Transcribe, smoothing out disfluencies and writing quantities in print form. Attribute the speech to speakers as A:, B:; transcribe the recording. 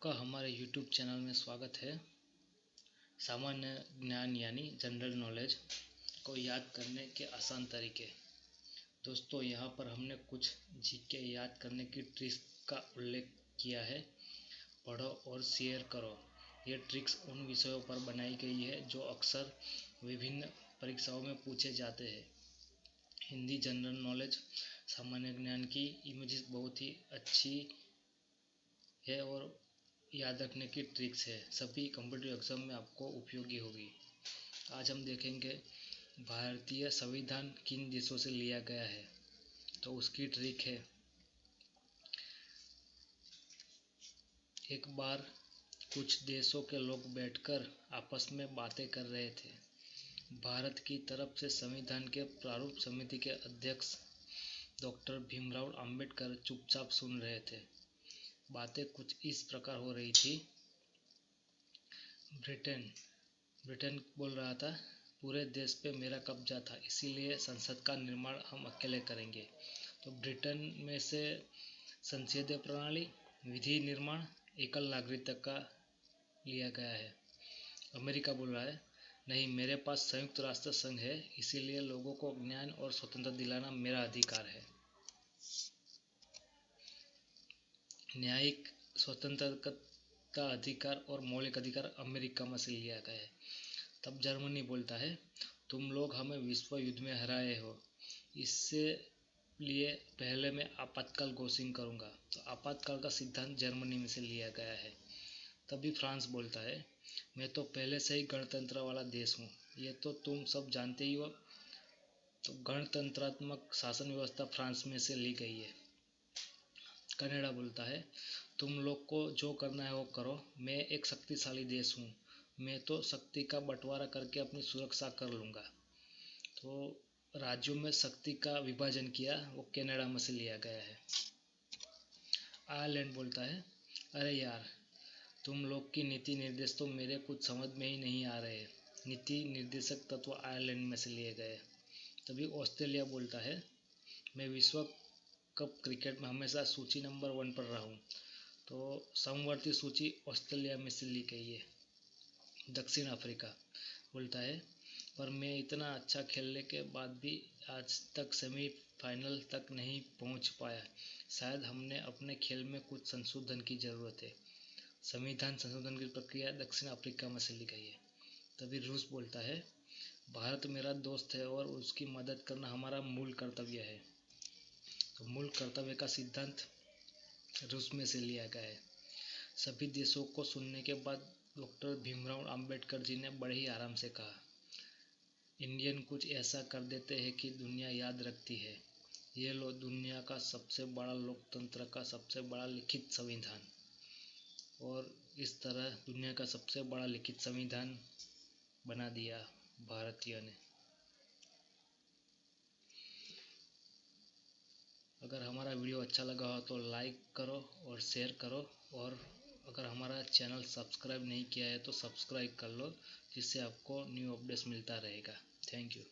A: आपका हमारे YouTube channel में स्वागत है। सामान्य ज्ञान यानी जनरल नॉलेज को याद करने के आसान तरीके। दोस्तों, यहाँ पर हमने कुछ जीके याद करने की ट्रिक्स का उल्लेख किया है। पढ़ो और शेयर करो। ये ट्रिक्स उन विषयों पर बनाई गई है जो अक्सर विभिन्न परीक्षाओं में पूछे जाते हैं। हिंदी जनरल नॉलेज सामान्य ज्ञान की इमेजेस बहुत ही अच्छी है और याद रखने की ट्रिक्स है। सभी कॉम्पिटिटिव एग्जाम में आपको उपयोगी होगी। आज हम देखेंगे भारतीय संविधान किन देशों से लिया गया है, तो उसकी ट्रिक है। एक बार कुछ देशों के लोग बैठकर आपस में बातें कर रहे थे। भारत की तरफ से संविधान के प्रारूप समिति के अध्यक्ष डॉक्टर भीमराव अंबेडकर चुपचाप सुन रहे थे। बातें कुछ इस प्रकार हो रही थी। ब्रिटेन बोल रहा था, पूरे देश पे मेरा कब्जा था, इसीलिए संसद का निर्माण हम अकेले करेंगे। तो ब्रिटेन में से संसदीय प्रणाली, विधि निर्माण, एकल नागरिकता का लिया गया है। अमेरिका बोल रहा है, नहीं, मेरे पास संयुक्त राष्ट्र संघ है, इसीलिए लोगों को ज्ञान और स्वतंत्रता दिलाना मेरा अधिकार है। न्यायिक स्वतंत्रता का अधिकार और मौलिक अधिकार अमेरिका में से लिया गया है। तब जर्मनी बोलता है, तुम लोग हमें विश्व युद्ध में हराए हो, इससे लिए पहले मैं आपातकाल घोषित करूंगा। तो आपातकाल का सिद्धांत जर्मनी में से लिया गया है। तभी फ्रांस बोलता है, मैं तो पहले से ही गणतंत्र वाला देश हूँ, ये तो तुम सब जानते ही हो। तो गणतंत्रात्मक शासन व्यवस्था फ्रांस में से ली गई है। कनाडा बोलता है, तुम लोग को जो करना है वो करो, मैं एक शक्तिशाली देश हूँ, मैं तो शक्ति का बंटवारा करके अपनी सुरक्षा कर लूँगा। तो राज्यों में शक्ति का विभाजन किया, वो कनाडा में से लिया गया है। आयरलैंड बोलता है, अरे यार, तुम लोग की नीति निर्देश तो मेरे कुछ समझ में ही नहीं आ रहे। नीति निर्देशक तत्व आयरलैंड में से लिए गए। तभी ऑस्ट्रेलिया बोलता है, मैं विश्व कप क्रिकेट में हमेशा सूची नंबर 1 पर रहा हूँ। तो समवर्ती सूची ऑस्ट्रेलिया में से ली गई है। दक्षिण अफ्रीका बोलता है, पर मैं इतना अच्छा खेलने के बाद भी आज तक सेमीफाइनल तक नहीं पहुंच पाया। शायद हमने अपने खेल में कुछ संशोधन की ज़रूरत है। संविधान संशोधन की प्रक्रिया दक्षिण अफ्रीका में से ली गई है। तभी रूस बोलता है, भारत मेरा दोस्त है और उसकी मदद करना हमारा मूल कर्तव्य है। तो मूल कर्तव्य का सिद्धांत रूस में से लिया गया है। सभी देशों को सुनने के बाद डॉक्टर भीमराव अंबेडकर जी ने बड़े ही आराम से कहा, इंडियन कुछ ऐसा कर देते हैं कि दुनिया याद रखती है। ये लो दुनिया का सबसे बड़ा लोकतंत्र का सबसे बड़ा लिखित संविधान। और इस तरह दुनिया का सबसे बड़ा लिखित संविधान बना दिया भारतीय ने। अगर हमारा वीडियो अच्छा लगा हो तो लाइक करो और शेयर करो, और अगर हमारा चैनल सब्सक्राइब नहीं किया है तो सब्सक्राइब कर लो, जिससे आपको न्यू अपडेट्स मिलता रहेगा। Thank you.